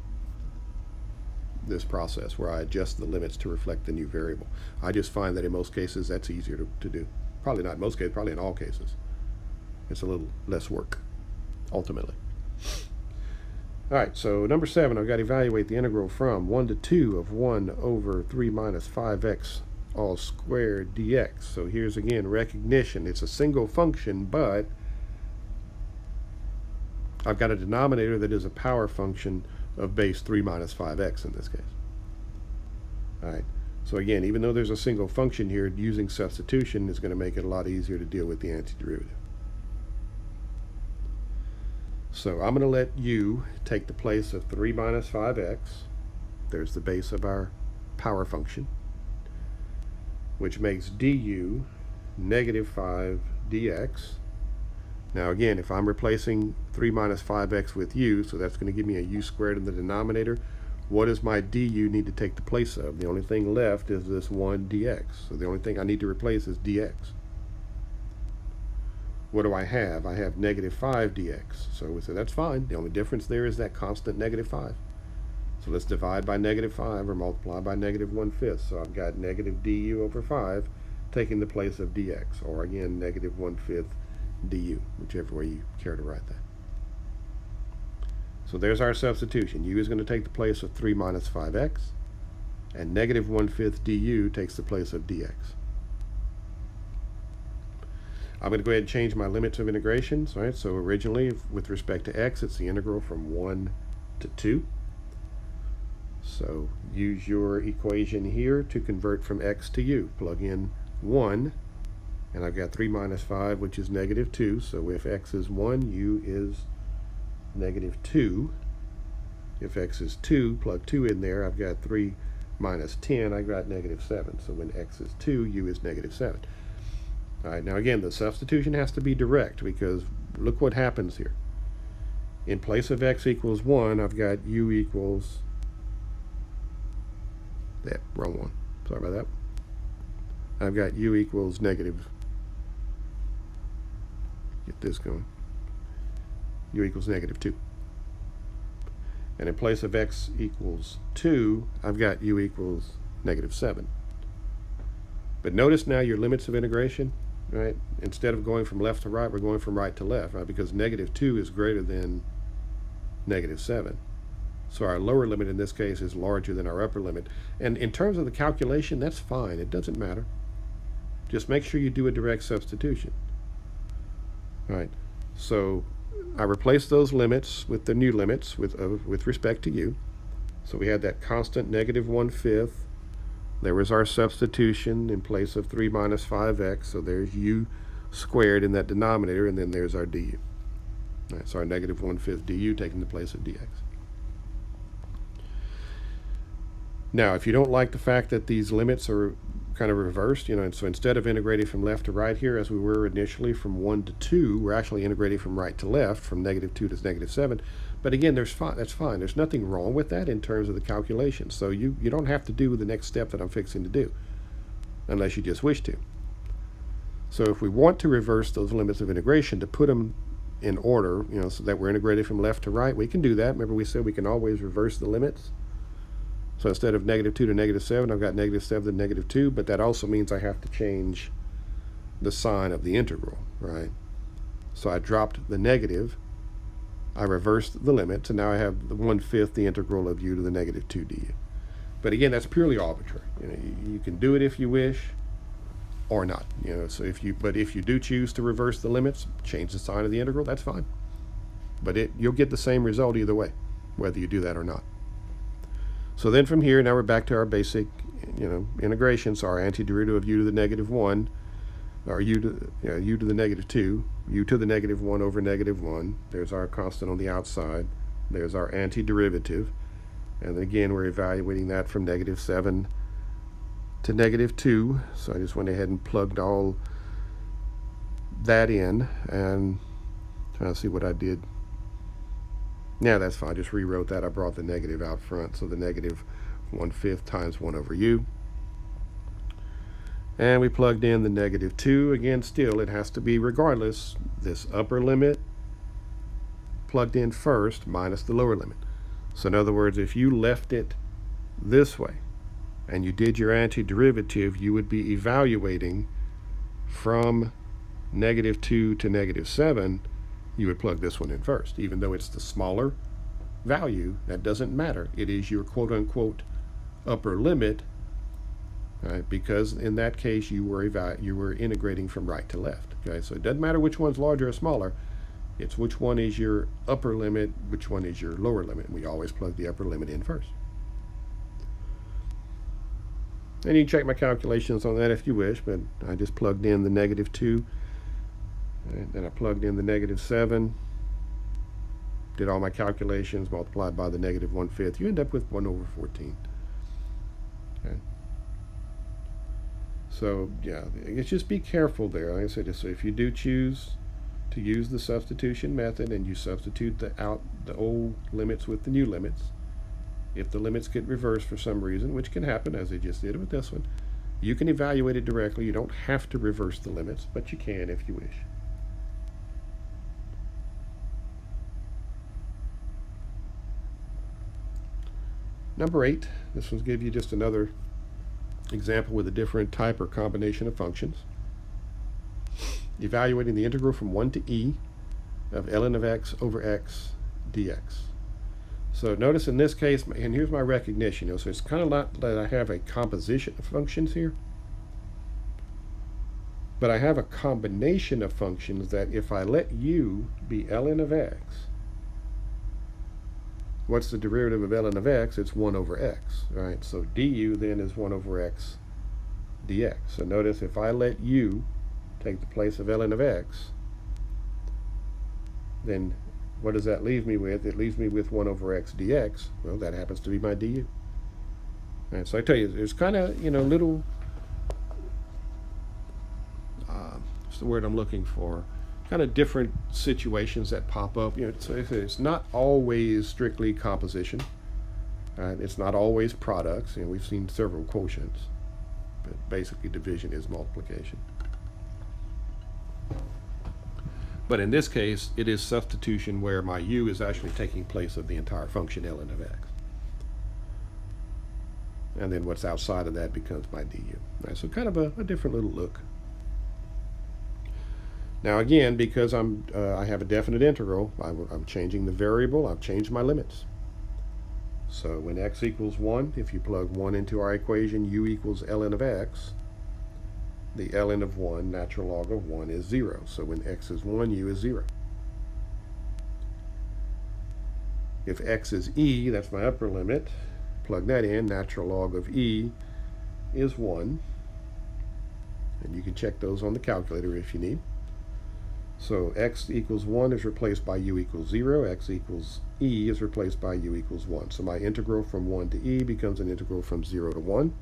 this process where I adjust the limits to reflect the new variable. I just find that in most cases that's easier to do. Probably not in most cases, probably in all cases. It's a little less work, ultimately. All right, so number 7, I've got to evaluate the integral from 1 to 2 of 1 over 3 minus 5x all squared dx. So here's again recognition. It's a single function, but I've got a denominator that is a power function of base 3 minus 5x in this case. All right, so again, even though there's a single function here, using substitution is going to make it a lot easier to deal with the antiderivative. So I'm going to let u take the place of 3 minus 5x. There's the base of our power function, which makes du negative 5 dx. Now again, if I'm replacing 3 minus 5x with u, so that's going to give me a u squared in the denominator, what does my du need to take the place of? The only thing left is this 1 dx. So the only thing I need to replace is dx. What do I have? I have negative 5 dx. So we say that's fine. The only difference there is that constant negative 5. So let's divide by negative 5 or multiply by negative 1/5. So I've got negative du over 5 taking the place of dx, or again, negative 1/5 du, whichever way you care to write that. So there's our substitution. U is going to take the place of 3 minus 5x, and negative 1/5 du takes the place of dx. I'm going to go ahead and change my limits of integrations. Right? So originally, with respect to x, it's the integral from 1 to 2. So use your equation here to convert from x to u. Plug in 1, and I've got 3 minus 5, which is negative 2. So if x is 1, u is negative 2. If x is 2, plug 2 in there, I've got 3 minus 10, I've got negative 7. So when x is 2, u is negative 7. All right, now again, the substitution has to be direct because look what happens here. In place of x equals 1, I've got u equals, that, wrong one, sorry about that. I've got u equals negative, get this going, u equals negative 2. And in place of x equals 2, I've got u equals negative 7. But notice now your limits of integration, right? Instead of going from left to right, we're going from right to left, right? Because negative 2 is greater than negative 7. So our lower limit in this case is larger than our upper limit. And in terms of the calculation, that's fine. It doesn't matter. Just make sure you do a direct substitution. All right. So I replaced those limits with the new limits with respect to u. So we had that constant negative 1/5. There was our substitution in place of 3 minus 5x. So there's u squared in that denominator, and then there's our du. All right, so our negative 1/5 du taking the place of dx. Now, if you don't like the fact that these limits are kind of reversed, and so instead of integrating from left to right here, as we were initially from 1 to 2, we're actually integrating from right to left, from negative 2 to negative 7. But again, that's fine. There's nothing wrong with that in terms of the calculation. So you don't have to do the next step that I'm fixing to do, unless you just wish to. So if we want to reverse those limits of integration to put them in order, so that we're integrated from left to right, we can do that. Remember we said we can always reverse the limits. So instead of negative 2 to negative 7, I've got negative 7 to negative 2, but that also means I have to change the sign of the integral, right? So I dropped the negative, I reversed the limits, and now I have the 1/5 the integral of u to the negative 2 du. But again, that's purely arbitrary. You can do it if you wish, or not. So if you do choose to reverse the limits, change the sign of the integral, that's fine. But you'll get the same result either way, whether you do that or not. So then from here, now we're back to our basic, integration. So our antiderivative of u to the negative 1, or u to the negative 2, u to the negative 1 over negative 1. There's our constant on the outside. There's our antiderivative. And again, we're evaluating that from negative 7 to negative 2. So I just went ahead and plugged all that in and trying to see what I did. Yeah, that's fine. I just rewrote that. I brought the negative out front. So the negative 1/5 times 1 over u. And we plugged in the negative 2. Again, still, it has to be regardless. This upper limit plugged in first minus the lower limit. So in other words, if you left it this way and you did your antiderivative, you would be evaluating from negative 2 to negative 7. You would plug this one in first. Even though it's the smaller value, that doesn't matter. It is your quote-unquote upper limit, right? Because in that case, you were integrating from right to left. Okay, so it doesn't matter which one's larger or smaller. It's which one is your upper limit, which one is your lower limit. We always plug the upper limit in first. And you can check my calculations on that if you wish, but I just plugged in the negative 2. And then I plugged in the negative 7, did all my calculations, multiplied by the negative 1/5. You end up with 1 over 14. Okay. So, yeah, it's just be careful there. Like I said, so if you do choose to use the substitution method and you substitute the old limits with the new limits, if the limits get reversed for some reason, which can happen, as they just did with this one, you can evaluate it directly. You don't have to reverse the limits, but you can if you wish. Number 8, this one's give you just another example with a different type or combination of functions. Evaluating the integral from 1 to e of ln of x over x dx. So notice in this case, and here's my recognition, so it's kind of not that I have a composition of functions here, but I have a combination of functions that if I let u be ln of x, what's the derivative of ln of x? It's 1 over x, right? So du then is 1 over x dx. So notice if I let u take the place of ln of x, then what does that leave me with? It leaves me with 1 over x dx. Well, that happens to be my du. And so I tell you, there's kind of, little, what's the word I'm looking for? Kind of different situations that pop up. So it's not always strictly composition. It's not always products. We've seen several quotients, but basically division is multiplication. But in this case, it is substitution where my u is actually taking place of the entire function ln of x. And then what's outside of that becomes my du. Right, so kind of a different little look. Now again, because I have a definite integral, I'm changing the variable, I've changed my limits. So when x equals 1, if you plug 1 into our equation, u equals ln of x, the ln of 1, natural log of 1, is 0. So when x is 1, u is 0. If x is e, that's my upper limit, plug that in, natural log of e is 1. And you can check those on the calculator if you need. So x equals 1 is replaced by u equals 0. X equals e is replaced by u equals 1. So my integral from 1 to e becomes an integral from 0 to 1.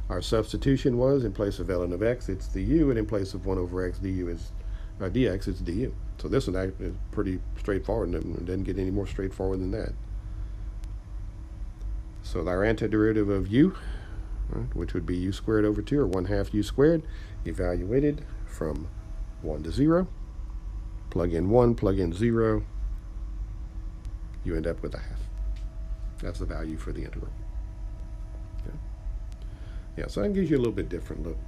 Our substitution was, in place of ln of x, it's the u, and in place of 1 over x dx, it's du. So this one is pretty straightforward, and it doesn't get any more straightforward than that. So our antiderivative of u, right, which would be u squared over 2, or 1/2 u squared, evaluated from 1 to 0. Plug in 1, plug in 0. You end up with 1/2. That's the value for the integral. Okay. Yeah, so that gives you a little bit different look.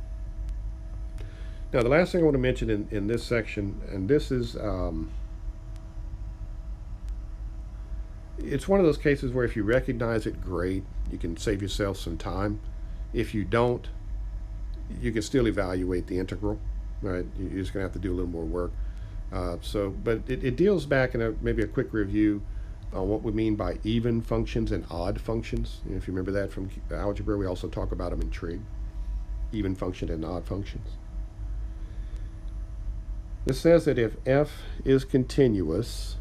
Now, the last thing I want to mention in this section, and this is, it's one of those cases where if you recognize it, great. You can save yourself some time. If you don't, you can still evaluate the integral, right? You're just going to have to do a little more work. But it deals back in maybe a quick review on what we mean by even functions and odd functions. If you remember that from algebra, we also talk about them in trig, even function and odd functions. This says that if f is continuous,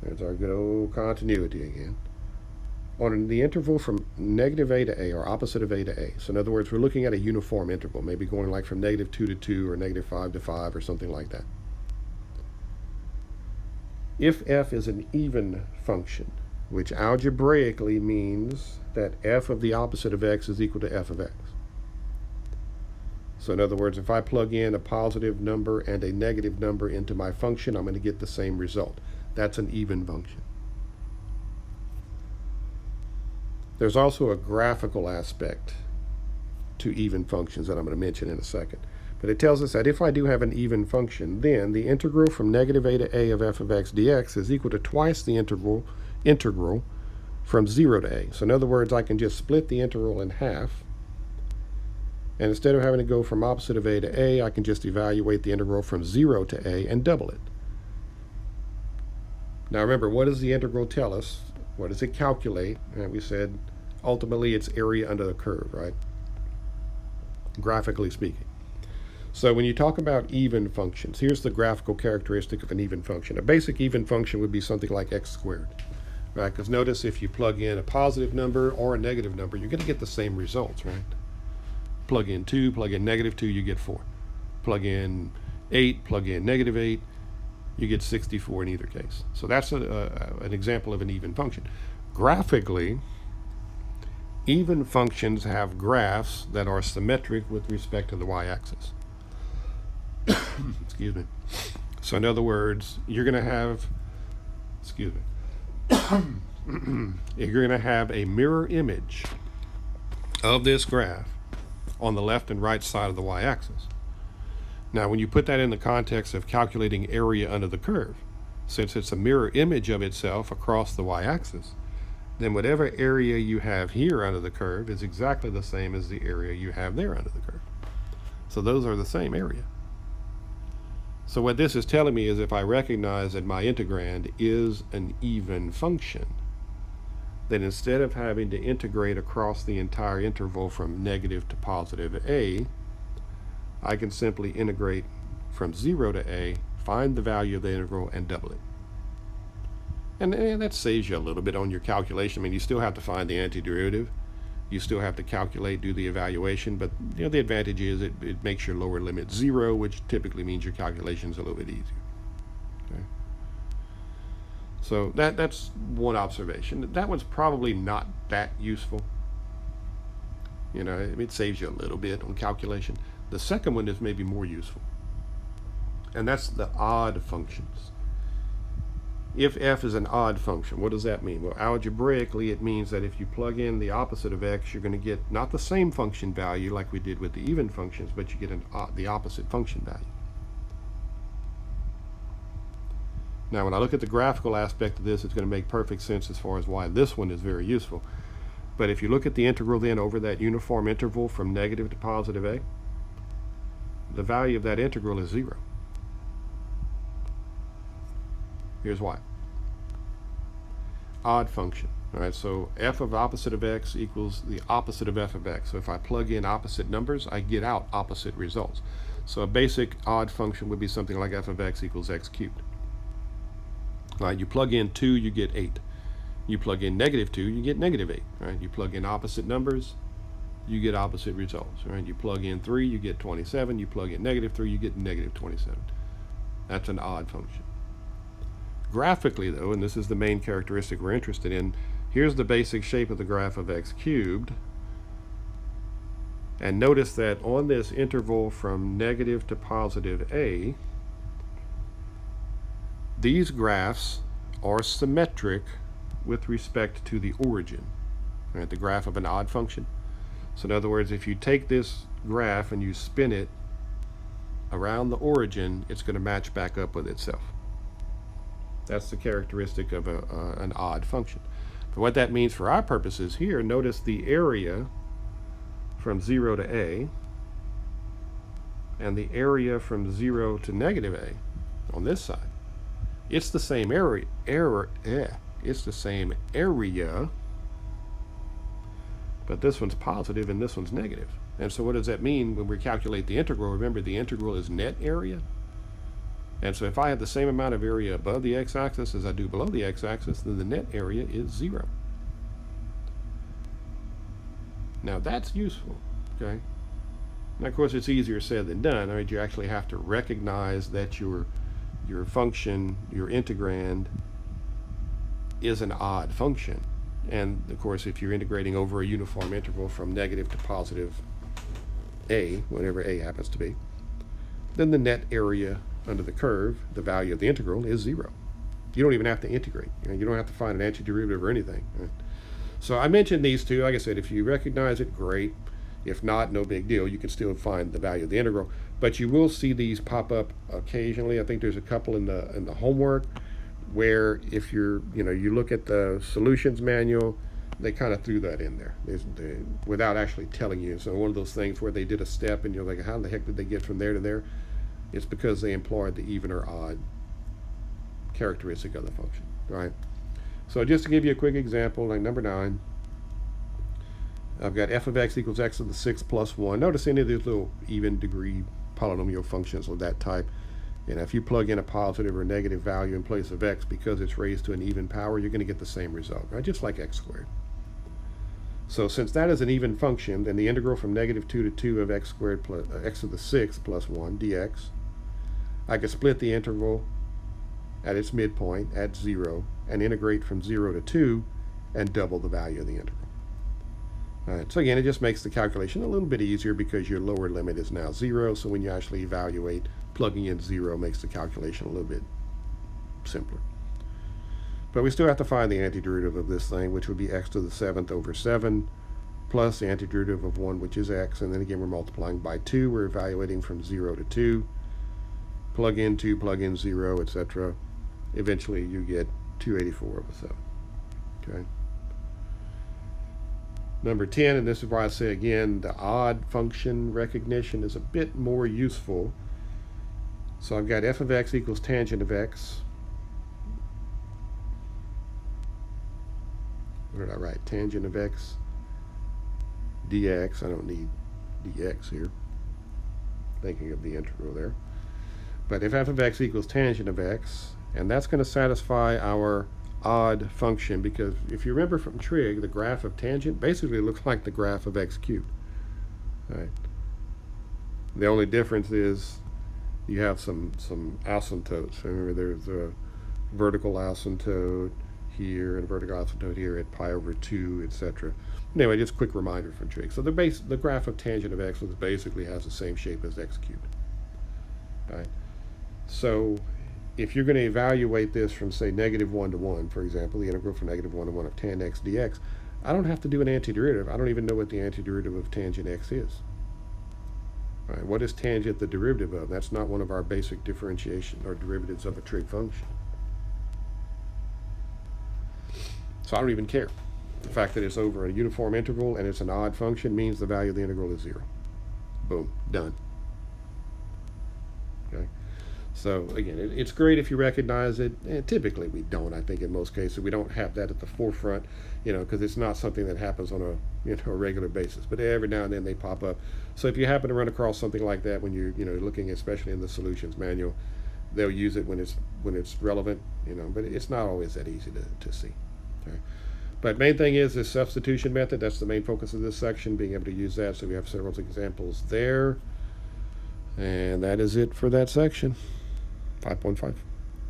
there's our good old continuity again, on the interval from negative a to a, or opposite of a to a. So in other words, we're looking at a uniform interval, maybe going like from -2 to 2 or -5 to 5 or something like that. If f is an even function, which algebraically means that f of the opposite of x is equal to f of x. So in other words, if I plug in a positive number and a negative number into my function, I'm going to get the same result. That's an even function. There's also a graphical aspect to even functions that I'm going to mention in a second. But it tells us that if I do have an even function, then the integral from negative a to a of f of x dx is equal to twice the integral from 0 to a. So in other words, I can just split the integral in half, and instead of having to go from opposite of a to a, I can just evaluate the integral from 0 to a and double it. Now remember, what does the integral tell us? What does it calculate? And we said ultimately it's area under the curve, right? Graphically speaking. So when you talk about even functions, here's the graphical characteristic of an even function. A basic even function would be something like x squared, right? Because notice if you plug in a positive number or a negative number, you're going to get the same results, right? Plug in 2, plug in -2, you get 4. Plug in 8, plug in -8, you get 64 in either case. So that's an example of an even function. Graphically, even functions have graphs that are symmetric with respect to the y-axis. Excuse me. So in other words, you're going to have, you're going to have a mirror image of this graph on the left and right side of the y-axis. Now, when you put that in the context of calculating area under the curve, since it's a mirror image of itself across the y-axis, then whatever area you have here under the curve is exactly the same as the area you have there under the curve. So those are the same area. So what this is telling me is if I recognize that my integrand is an even function, then instead of having to integrate across the entire interval from negative to positive a, I can simply integrate from 0 to a, find the value of the integral, and double it. And that saves you a little bit on your calculation. I mean, you still have to find the antiderivative. You still have to calculate, do the evaluation, but the advantage is it makes your lower limit 0, which typically means your calculation is a little bit easier. Okay? So that's one observation. That one's probably not that useful. It saves you a little bit on calculation. The second one is maybe more useful, and that's the odd functions. If f is an odd function, what does that mean? Well, algebraically, it means that if you plug in the opposite of x, you're going to get not the same function value like we did with the even functions, but you get the opposite function value. Now, when I look at the graphical aspect of this, it's going to make perfect sense as far as why this one is very useful. But if you look at the integral then over that uniform interval from negative to positive a, the value of that integral is 0. Here's why. Odd function. All right, so f of opposite of x equals the opposite of f of x. So if I plug in opposite numbers, I get out opposite results. So a basic odd function would be something like f of x equals x cubed. All right, you plug in 2, you get 8. You plug in -2, you get -8. Right? You plug in opposite numbers, you get opposite results. Right? You plug in 3, you get 27. You plug in -3, you get -27. That's an odd function. Graphically, though, and this is the main characteristic we're interested in, here's the basic shape of the graph of x cubed. And notice that on this interval from negative to positive a, these graphs are symmetric with respect to the origin. Right, the graph of an odd function. So in other words, if you take this graph and you spin it around the origin, it's going to match back up with itself. That's the characteristic of an odd function. But what that means for our purposes here, notice the area from 0 to a and the area from 0 to -a on this side It's the same it's the same area, but this one's positive and this one's negative. And so what does that mean when we calculate the integral? Remember, the integral is net area. And so if I have the same amount of area above the x-axis as I do below the x-axis, then the net area is 0. Now that's useful, okay? Now, of course, it's easier said than done. I mean, you actually have to recognize that your function, your integrand, is an odd function. And, of course, if you're integrating over a uniform interval from negative to positive a, whatever a happens to be, then the net area under the curve, the value of the integral, is 0. You don't even have to integrate. You don't have to find an antiderivative or anything. Right? So I mentioned these two. Like I said, if you recognize it, great. If not, no big deal. You can still find the value of the integral. But you will see these pop up occasionally. I think there's a couple in the homework where if you look at the solutions manual, they kind of threw that in there without actually telling you. So one of those things where they did a step and you're like, how the heck did they get from there to there? It's because they employed the even or odd characteristic of the function, right? So just to give you a quick example, like number 9, I've got f of x equals x to the 6th plus 1. Notice any of these little even degree polynomial functions of that type. And if you plug in a positive or negative value in place of x because it's raised to an even power, you're going to get the same result, right? Just like x squared. So since that is an even function, then the integral from negative 2 to 2 of x squared plus x to the 6th plus 1 dx, I could split the integral at its midpoint at 0 and integrate from 0 to 2 and double the value of the integral. All right, so again, it just makes the calculation a little bit easier because your lower limit is now 0. So when you actually evaluate, plugging in 0 makes the calculation a little bit simpler. But we still have to find the antiderivative of this thing, which would be x to the 7th over 7 plus the antiderivative of 1, which is x. And then again, we're multiplying by 2. We're evaluating from 0 to 2. Plug in 2, plug in 0, etc. Eventually, you get 284 over 7. Okay. Number 10, and this is why I say again, the odd function recognition is a bit more useful. So I've got f of x equals tangent of x. What did I write? Tangent of x dx. I don't need dx here. Thinking of the integral there. But if f of x equals tangent of x, and that's going to satisfy our odd function, because if you remember from trig, the graph of tangent basically looks like the graph of x cubed. Right? The only difference is you have some asymptotes. Remember, there's a vertical asymptote here and a vertical asymptote here at pi over 2, etc. Anyway, just a quick reminder from trig. So the graph of tangent of x basically has the same shape as x cubed. Right? So if you're going to evaluate this from, say, negative 1 to 1, for example, the integral from negative 1 to 1 of tan x dx, I don't have to do an antiderivative. I don't even know what the antiderivative of tangent x is. Right? What is tangent the derivative of? That's not one of our basic differentiation or derivatives of a trig function. So I don't even care. The fact that it's over a uniform integral and it's an odd function means the value of the integral is 0. Boom, done. Okay. So again, it's great if you recognize it, and typically we don't. I think in most cases we don't have that at the forefront, because it's not something that happens on a regular basis. But every now and then they pop up. So if you happen to run across something like that when you're looking, especially in the solutions manual, they'll use it when it's relevant, But it's not always that easy to see. Okay. But main thing is this substitution method. That's the main focus of this section, being able to use that. So we have several examples there. And that is it for that section. 5.5.